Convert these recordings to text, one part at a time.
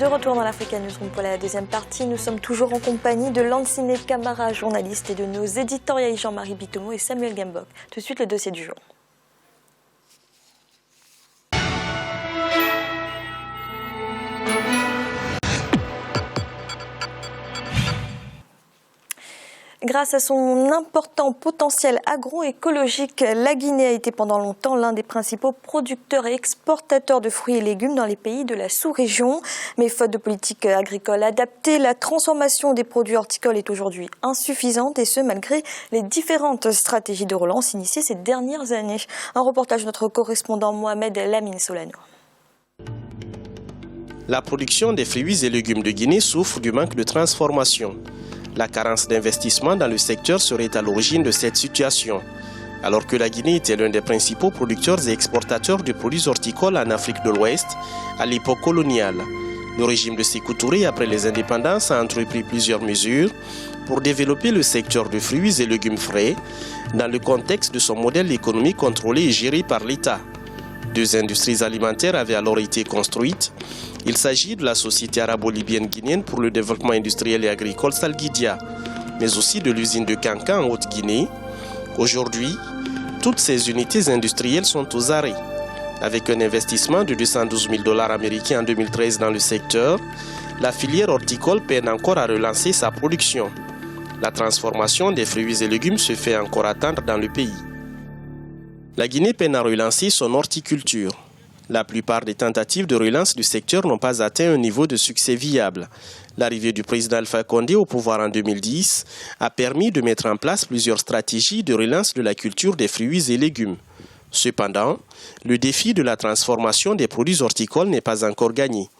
De retour dans l'Africa Newsroom pour la deuxième partie. Nous sommes toujours en compagnie de Lansine Camara, journaliste, et de nos éditorialistes Jean-Marie Bitomo et Samuel Gambok. Tout de suite, le dossier du jour. Grâce à son important potentiel agroécologique, la Guinée a été pendant longtemps l'un des principaux producteurs et exportateurs de fruits et légumes dans les pays de la sous-région. Mais faute de politique agricole adaptée, la transformation des produits horticoles est aujourd'hui insuffisante, et ce malgré les différentes stratégies de relance initiées ces dernières années. Un reportage de notre correspondant Mohamed Lamine Solano. La production des fruits et légumes de Guinée souffre du manque de transformation. La carence d'investissement dans le secteur serait à l'origine de cette situation. Alors que la Guinée était l'un des principaux producteurs et exportateurs de produits horticoles en Afrique de l'Ouest à l'époque coloniale, le régime de Sékou Touré, après les indépendances, a entrepris plusieurs mesures pour développer le secteur de fruits et légumes frais dans le contexte de son modèle économique contrôlé et géré par l'État. 2 industries alimentaires avaient alors été construites. Il s'agit de la Société arabo-libyenne guinéenne pour le développement industriel et agricole Salguidia, mais aussi de l'usine de Kankan en Haute-Guinée. Aujourd'hui, toutes ces unités industrielles sont aux arrêts. Avec un investissement de 212 000 $ américains en 2013 dans le secteur, la filière horticole peine encore à relancer sa production. La transformation des fruits et légumes se fait encore attendre dans le pays. La Guinée peine à relancer son horticulture. La plupart des tentatives de relance du secteur n'ont pas atteint un niveau de succès viable. L'arrivée du président Alpha Condé au pouvoir en 2010 a permis de mettre en place plusieurs stratégies de relance de la culture des fruits et légumes. Cependant, le défi de la transformation des produits horticoles n'est pas encore gagné.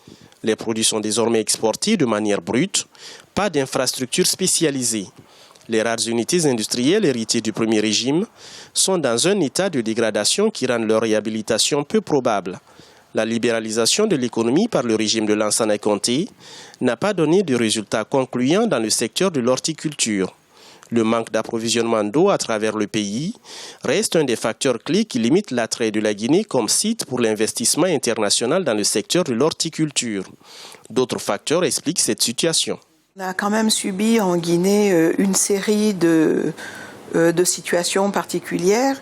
Les produits sont désormais exportés de manière brute, pas d'infrastructures spécialisées. Les rares unités industrielles héritées du premier régime sont dans un état de dégradation qui rend leur réhabilitation peu probable. La libéralisation de l'économie par le régime de Lansana Conté n'a pas donné de résultats concluants dans le secteur de l'horticulture. Le manque d'approvisionnement d'eau à travers le pays reste un des facteurs clés qui limite l'attrait de la Guinée comme site pour l'investissement international dans le secteur de l'horticulture. D'autres facteurs expliquent cette situation. On a quand même subi en Guinée une série de situations particulières.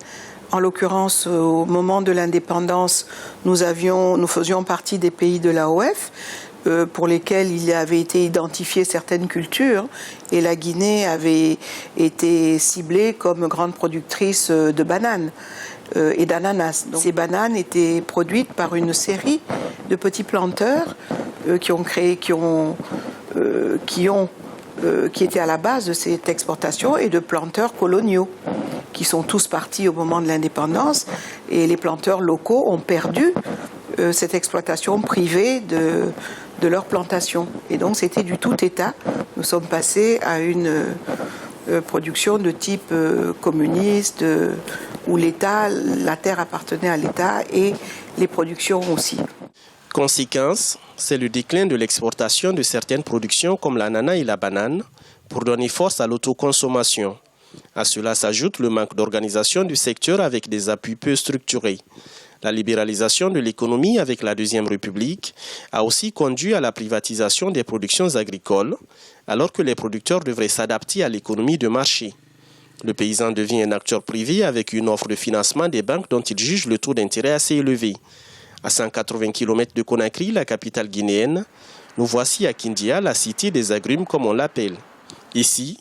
En l'occurrence, au moment de l'indépendance, nous faisions partie des pays de l'AOF pour lesquels il avait été identifié certaines cultures, et la Guinée avait été ciblée comme grande productrice de bananes et d'ananas. Ces bananes étaient produites par une série de petits planteurs qui étaient à la base de cette exportation, et de planteurs coloniaux qui sont tous partis au moment de l'indépendance, et les planteurs locaux ont perdu cette exploitation privée de leur plantation. Et donc c'était du tout État. Nous sommes passés à une production de type communiste où la terre appartenait à l'État et les productions aussi. Conséquence, c'est le déclin de l'exportation de certaines productions comme l'ananas et la banane pour donner force à l'autoconsommation. À cela s'ajoute le manque d'organisation du secteur avec des appuis peu structurés. La libéralisation de l'économie avec la Deuxième République a aussi conduit à la privatisation des productions agricoles, alors que les producteurs devraient s'adapter à l'économie de marché. Le paysan devient un acteur privé avec une offre de financement des banques dont il juge le taux d'intérêt assez élevé. À 180 km de Conakry, la capitale guinéenne, nous voici à Kindia, la cité des agrumes comme on l'appelle. Ici,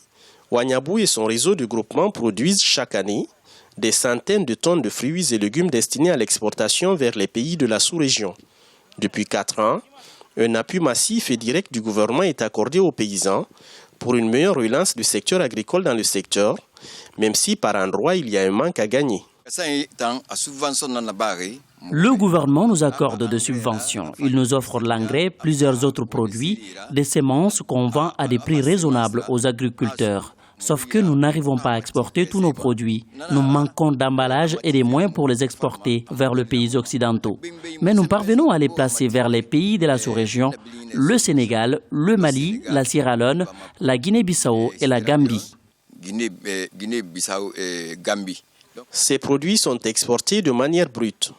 Wanyabou et son réseau de groupements produisent chaque année des centaines de tonnes de fruits et légumes destinés à l'exportation vers les pays de la sous-région. Depuis 4 ans, un appui massif et direct du gouvernement est accordé aux paysans pour une meilleure relance du secteur agricole dans le secteur, même si par endroits il y a un manque à gagner. Le gouvernement nous accorde des subventions. Il nous offre l'engrais, plusieurs autres produits, des semences qu'on vend à des prix raisonnables aux agriculteurs. Sauf que nous n'arrivons pas à exporter tous nos produits. Nous manquons d'emballage et des moyens pour les exporter vers les pays occidentaux. Mais nous parvenons à les placer vers les pays de la sous-région, le Sénégal, le Mali, la Sierra Leone, la Guinée-Bissau et la Gambie. Ces produits sont exportés de manière brute.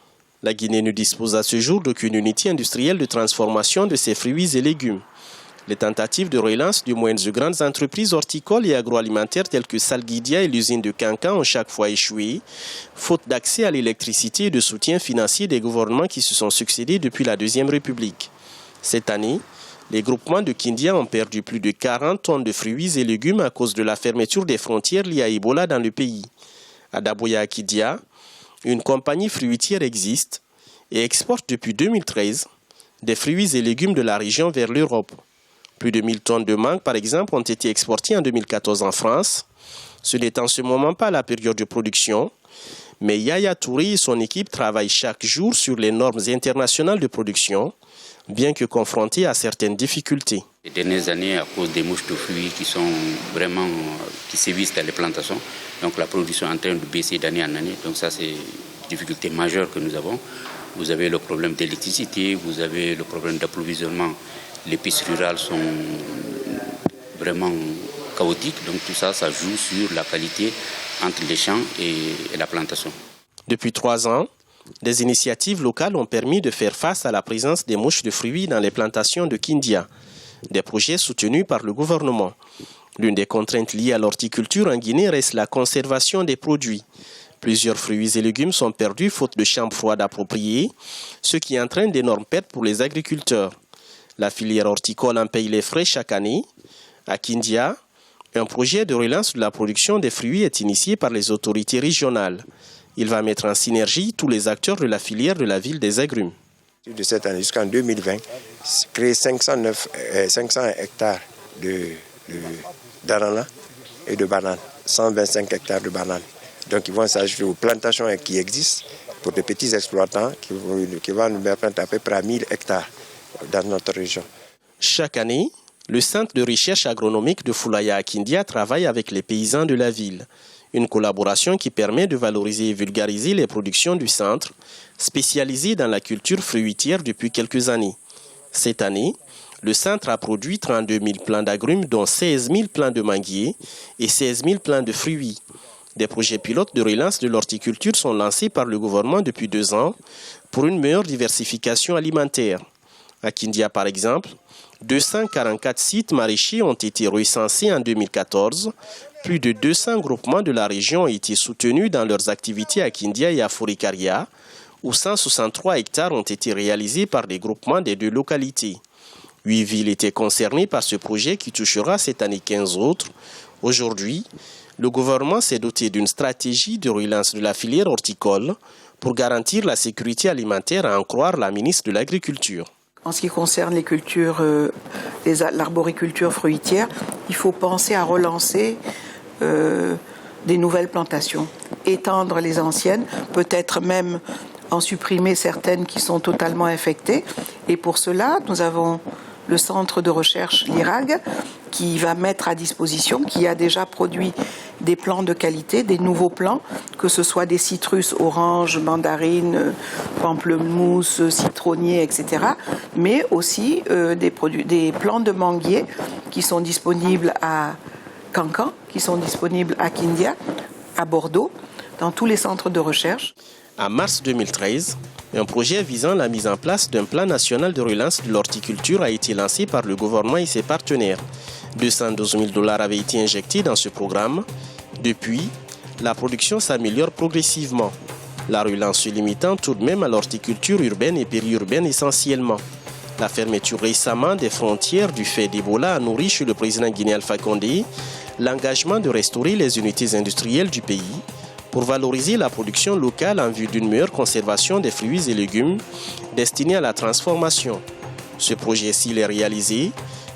La Guinée ne dispose à ce jour d'aucune unité industrielle de transformation de ses fruits et légumes. Les tentatives de relance de moyennes et grandes entreprises horticoles et agroalimentaires telles que Salguidia et l'usine de Kankan ont chaque fois échoué, faute d'accès à l'électricité et de soutien financier des gouvernements qui se sont succédés depuis la Deuxième République. Cette année, les groupements de Kindia ont perdu plus de 40 tonnes de fruits et légumes à cause de la fermeture des frontières liées à Ebola dans le pays. À Daboya-Akidia, une compagnie fruitière existe et exporte depuis 2013 des fruits et légumes de la région vers l'Europe. Plus de 1000 tonnes de mangue, par exemple, ont été exportées en 2014 en France. Ce n'est en ce moment pas la période de production, mais Yaya Touré et son équipe travaillent chaque jour sur les normes internationales de production, bien que confrontés à certaines difficultés. Les dernières années, à cause des mouches de fruits qui sévissent dans les plantations, donc la production est en train de baisser d'année en année. Donc ça, c'est une difficulté majeure que nous avons. Vous avez le problème d'électricité, vous avez le problème d'approvisionnement. Les pistes rurales sont vraiment chaotiques, donc tout ça, ça joue sur la qualité entre les champs et la plantation. Depuis 3 ans, des initiatives locales ont permis de faire face à la présence des mouches de fruits dans les plantations de Kindia, des projets soutenus par le gouvernement. L'une des contraintes liées à l'horticulture en Guinée reste la conservation des produits. Plusieurs fruits et légumes sont perdus faute de chambres froides appropriées, ce qui entraîne d'énormes pertes pour les agriculteurs. La filière horticole en paye les frais chaque année. À Kindia, un projet de relance de la production des fruits est initié par les autorités régionales. Il va mettre en synergie tous les acteurs de la filière de la ville des agrumes. De cette année jusqu'en 2020, créer 500 hectares d'ananas et de bananes, 125 hectares de bananes. Donc ils vont s'ajouter aux plantations qui existent pour des petits exploitants qui vont nous permettre à peu près 1000 hectares dans notre région. Chaque année, le Centre de recherche agronomique de Foulaya à Kindia travaille avec les paysans de la ville. Une collaboration qui permet de valoriser et vulgariser les productions du centre, spécialisé dans la culture fruitière depuis quelques années. Cette année, le centre a produit 32 000 plants d'agrumes, dont 16 000 plants de manguiers et 16 000 plants de fruits. Des projets pilotes de relance de l'horticulture sont lancés par le gouvernement depuis 2 ans pour une meilleure diversification alimentaire. À Kindia, par exemple, 244 sites maraîchers ont été recensés en 2014. Plus de 200 groupements de la région ont été soutenus dans leurs activités à Kindia et à Forikaria, où 163 hectares ont été réalisés par des groupements des 2 localités. 8 villes étaient concernées par ce projet qui touchera cette année 15 autres. Aujourd'hui, le gouvernement s'est doté d'une stratégie de relance de la filière horticole pour garantir la sécurité alimentaire, à en croire la ministre de l'Agriculture. En ce qui concerne les cultures, l'arboriculture fruitière, il faut penser à relancer des nouvelles plantations, étendre les anciennes, peut-être même en supprimer certaines qui sont totalement infectées. Et pour cela, nous avons le centre de recherche l'IRAG qui va mettre à disposition, qui a déjà produit des plants de qualité, des nouveaux plants, que ce soit des citrus, oranges, mandarines, pamplemousse, citronniers, etc. Mais aussi des plants de manguiers qui sont disponibles à Kankan, qui sont disponibles à Kindia, à Bordeaux, dans tous les centres de recherche. En mars 2013, un projet visant la mise en place d'un plan national de relance de l'horticulture a été lancé par le gouvernement et ses partenaires. 212 000 $ avaient été injectés dans ce programme. Depuis, la production s'améliore progressivement. La relance se limitant tout de même à l'horticulture urbaine et périurbaine essentiellement. La fermeture récemment des frontières du fait d'Ebola a nourri chez le président guinéen Alpha Condé l'engagement de restaurer les unités industrielles du pays pour valoriser la production locale en vue d'une meilleure conservation des fruits et légumes destinés à la transformation. Ce projet, s'il est réalisé,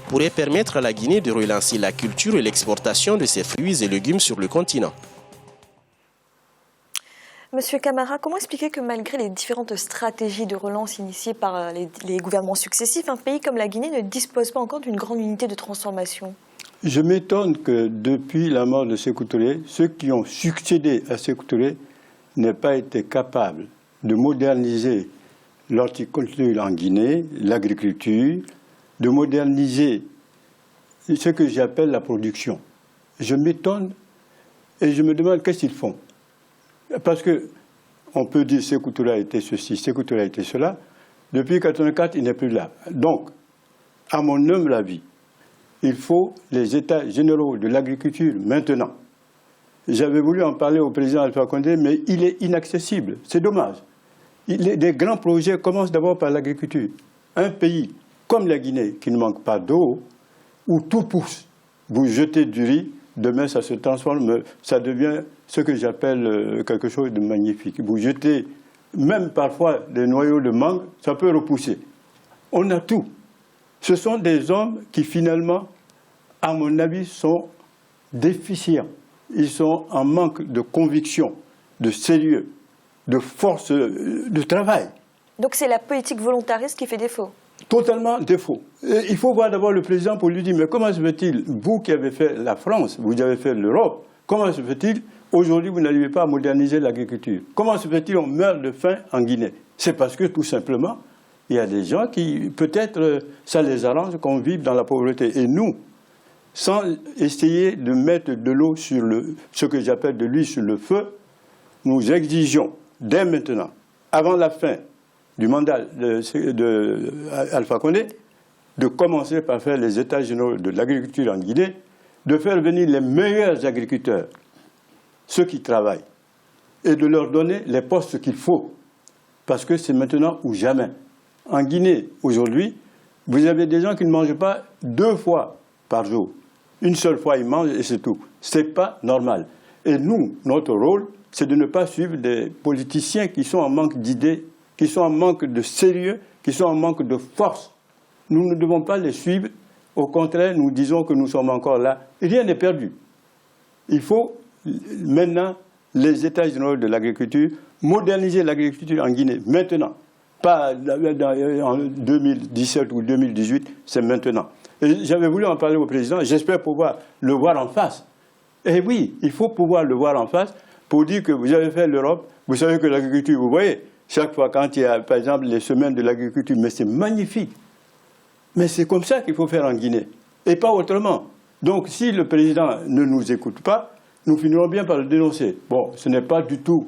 pourrait permettre à la Guinée de relancer la culture et l'exportation de ses fruits et légumes sur le continent. Monsieur Camara, comment expliquer que malgré les différentes stratégies de relance initiées par les gouvernements successifs, un pays comme la Guinée ne dispose pas encore d'une grande unité de transformation ? Je m'étonne que depuis la mort de Sékou Touré, ceux qui ont succédé à Sékou Touré n'aient pas été capables de moderniser l'horticulture en Guinée, l'agriculture, de moderniser ce que j'appelle la production. Je m'étonne et je me demande qu'est-ce qu'ils font. Parce que on peut dire Sékou Touré a été ceci, Sékou Touré a été cela. Depuis 1984, il n'est plus là. Donc, à mon humble avis, il faut les états généraux de l'agriculture maintenant. J'avais voulu en parler au président Alpha Condé, mais il est inaccessible. C'est dommage. Des grands projets commencent d'abord par l'agriculture. Un pays comme la Guinée, qui ne manque pas d'eau, où tout pousse, vous jetez du riz, demain ça se transforme, ça devient ce que j'appelle quelque chose de magnifique. Vous jetez même parfois des noyaux de mangue, ça peut repousser. On a tout. Ce sont des hommes qui finalement, à mon avis, sont déficients. Ils sont en manque de conviction, de sérieux, de force de travail. Donc c'est la politique volontariste qui fait défaut? Totalement défaut. Et il faut voir d'abord le président pour lui dire, mais comment se fait-il, vous qui avez fait la France, vous avez fait l'Europe, comment se fait-il, aujourd'hui vous n'arrivez pas à moderniser l'agriculture? Comment se fait-il on meurt de faim en Guinée? C'est parce que tout simplement, il y a des gens qui, peut-être, ça les arrange qu'on vive dans la pauvreté. Et nous, sans essayer de mettre de l'eau sur ce que j'appelle de l'huile sur le feu, nous exigeons dès maintenant, avant la fin du mandat d'Alpha Condé, de commencer par faire les états généraux de l'agriculture en Guinée, de faire venir les meilleurs agriculteurs, ceux qui travaillent, et de leur donner les postes qu'il faut, parce que c'est maintenant ou jamais. En Guinée, aujourd'hui, vous avez des gens qui ne mangent pas 2 fois par jour. Une seule fois, ils mangent et c'est tout. Ce n'est pas normal. Et nous, notre rôle, c'est de ne pas suivre des politiciens qui sont en manque d'idées, qui sont en manque de sérieux, qui sont en manque de force. Nous ne devons pas les suivre. Au contraire, nous disons que nous sommes encore là. Rien n'est perdu. Il faut maintenant, les états généraux de l'agriculture, moderniser l'agriculture en Guinée, maintenant. Pas en 2017 ou 2018, c'est maintenant. J'avais voulu en parler au président, j'espère pouvoir le voir en face. Et oui, il faut pouvoir le voir en face pour dire que vous avez fait l'Europe, vous savez que l'agriculture, vous voyez, chaque fois quand il y a, par exemple, les semaines de l'agriculture, mais c'est magnifique. Mais c'est comme ça qu'il faut faire en Guinée, et pas autrement. Donc si le président ne nous écoute pas, nous finirons bien par le dénoncer. Bon, ce n'est pas du tout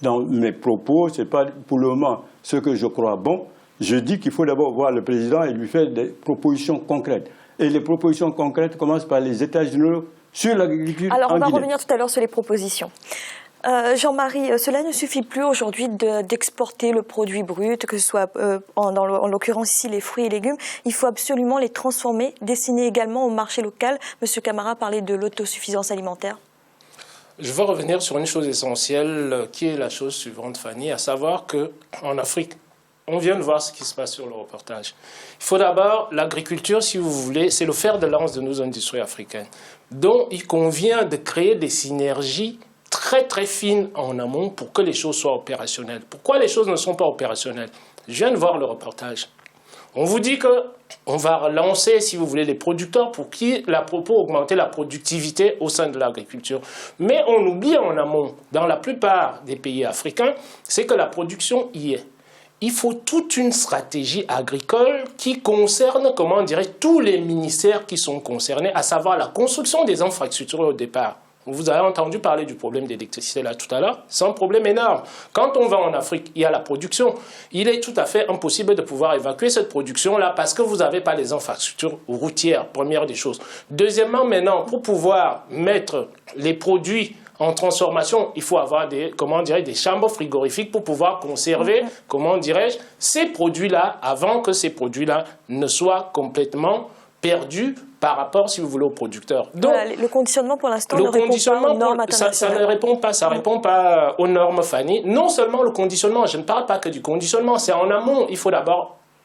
dans mes propos, ce n'est pas pour le moment ce que je crois bon. Je dis qu'il faut d'abord voir le président et lui faire des propositions concrètes. Et les propositions concrètes commencent par les états généraux sur l'agriculture. Alors on va Guinée. revenir tout à l'heure sur les propositions. Jean-Marie, cela ne suffit plus aujourd'hui d'exporter le produit brut, que ce soit en l'occurrence ici les fruits et légumes. Il faut absolument les transformer, destiner également au marché local. Monsieur Camara parlait de l'autosuffisance alimentaire. Je veux revenir sur une chose essentielle qui est la chose suivante, Fanny, à savoir qu'en Afrique, on vient de voir ce qui se passe sur le reportage. Il faut d'abord, l'agriculture, si vous voulez, c'est le fer de lance de nos industries africaines. Donc, il convient de créer des synergies très très fines en amont pour que les choses soient opérationnelles. Pourquoi les choses ne sont pas opérationnelles? Je viens de voir le reportage. On vous dit qu'on va relancer, si vous voulez, les producteurs pour augmenter la productivité au sein de l'agriculture. Mais on oublie en amont, dans la plupart des pays africains, c'est que la production y est. Il faut toute une stratégie agricole qui concerne, comment dirais, tous les ministères qui sont concernés, à savoir la construction des infrastructures au départ. Vous avez entendu parler du problème d'électricité là tout à l'heure, c'est un problème énorme. Quand on va en Afrique, il y a la production. Il est tout à fait impossible de pouvoir évacuer cette production-là parce que vous n'avez pas les infrastructures routières, première des choses. Deuxièmement, maintenant, pour pouvoir mettre les produits en transformation, il faut avoir des chambres frigorifiques pour pouvoir conserver, ces produits-là avant que ces produits-là ne soient complètement perdus par rapport, si vous voulez, aux producteurs. Donc, voilà, le conditionnement, pour l'instant, ne répond pas aux normes internationales. Ça ne répond pas, ça répond pas aux normes, Fanny. Non seulement le conditionnement, je ne parle pas que du conditionnement, c'est en amont.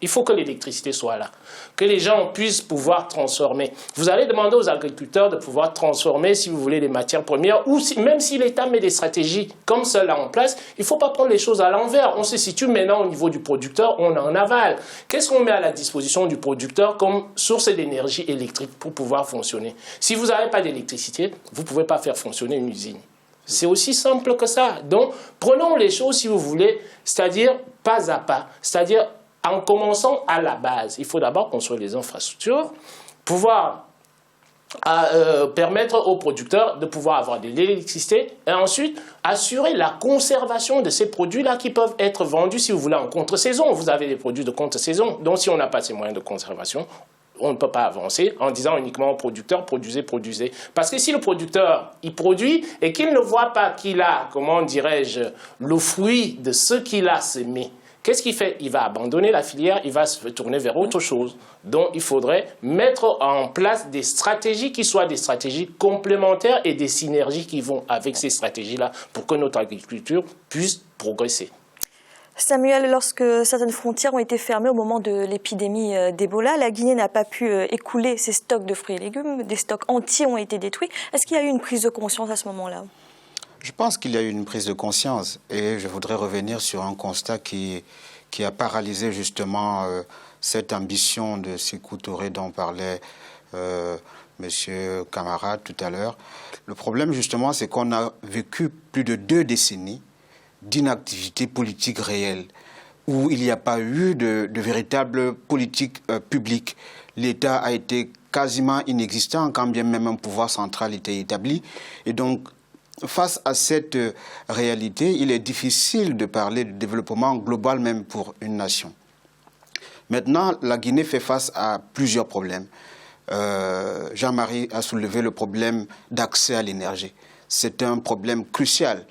Il faut que l'électricité soit là, que les gens puissent pouvoir transformer. Vous allez demander aux agriculteurs de pouvoir transformer, si vous voulez, les matières premières, ou même si l'État met des stratégies comme cela en place, il ne faut pas prendre les choses à l'envers. On se situe maintenant au niveau du producteur, on en avale. Qu'est-ce qu'on met à la disposition du producteur comme source d'énergie électrique pour pouvoir fonctionner? Si vous n'avez pas d'électricité, vous ne pouvez pas faire fonctionner une usine. C'est aussi simple que ça. Donc, prenons les choses, si vous voulez, c'est-à-dire pas à pas, c'est-à-dire en commençant à la base. Il faut d'abord construire les infrastructures, pouvoir permettre aux producteurs de pouvoir avoir de l'électricité et ensuite assurer la conservation de ces produits-là qui peuvent être vendus, si vous voulez, en contre-saison. Vous avez des produits de contre-saison, donc si on n'a pas ces moyens de conservation, on ne peut pas avancer en disant uniquement au producteur, produisez, produisez. Parce que si le producteur, il produit et qu'il ne voit pas qu'il a, comment dirais-je, le fruit de ce qu'il a semé, qu'est-ce qu'il fait? Il va abandonner la filière, il va se tourner vers autre chose. Donc, il faudrait mettre en place des stratégies qui soient des stratégies complémentaires et des synergies qui vont avec ces stratégies-là pour que notre agriculture puisse progresser. Samuel, lorsque certaines frontières ont été fermées au moment de l'épidémie d'Ebola, la Guinée n'a pas pu écouler ses stocks de fruits et légumes, des stocks entiers ont été détruits. Est-ce qu'il y a eu une prise de conscience à ce moment-là? Je pense qu'il y a eu une prise de conscience et je voudrais revenir sur un constat qui a paralysé justement cette ambition de Sékou Touré dont parlait Monsieur Camarade tout à l'heure. Le problème justement, c'est qu'on a vécu plus de 2 décennies d'inactivité politique réelle, où il n'y a pas eu de véritable politique publique. L'État a été quasiment inexistant, quand bien même un pouvoir central était établi. Et donc, face à cette réalité, il est difficile de parler de développement global même pour une nation. Maintenant, la Guinée fait face à plusieurs problèmes. Jean-Marie a soulevé le problème d'accès à l'énergie. C'est un problème crucial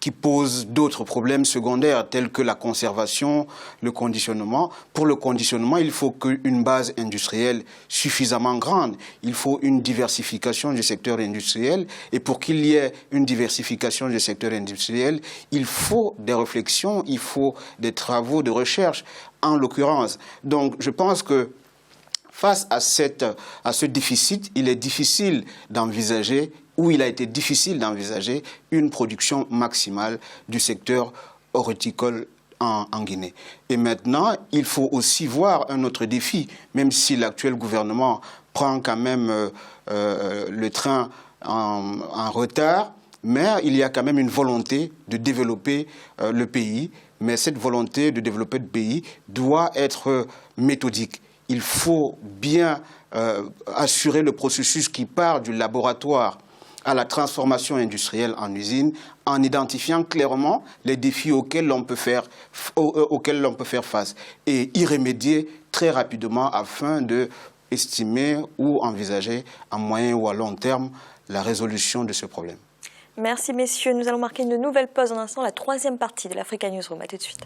qui pose d'autres problèmes secondaires tels que la conservation, le conditionnement. Pour le conditionnement, il faut une base industrielle suffisamment grande. Il faut une diversification du secteur industriel. Et pour qu'il y ait une diversification du secteur industriel, il faut des réflexions, il faut des travaux de recherche, en l'occurrence. Donc, je pense que face à ce déficit, il est difficile d'envisager où il a été difficile d'envisager une production maximale du secteur horticole en Guinée. Et maintenant, il faut aussi voir un autre défi, même si l'actuel gouvernement prend quand même le train en retard, mais il y a quand même une volonté de développer le pays. Mais cette volonté de développer le pays doit être méthodique. Il faut bien assurer le processus qui part du laboratoire à la transformation industrielle en usine, en identifiant clairement les défis auxquels l'on peut faire face et y remédier très rapidement afin de estimer ou envisager à moyen ou à long terme la résolution de ce problème. Merci messieurs, nous allons marquer une nouvelle pause en instant, la 3e partie de l'Africa Newsroom. À tout de suite.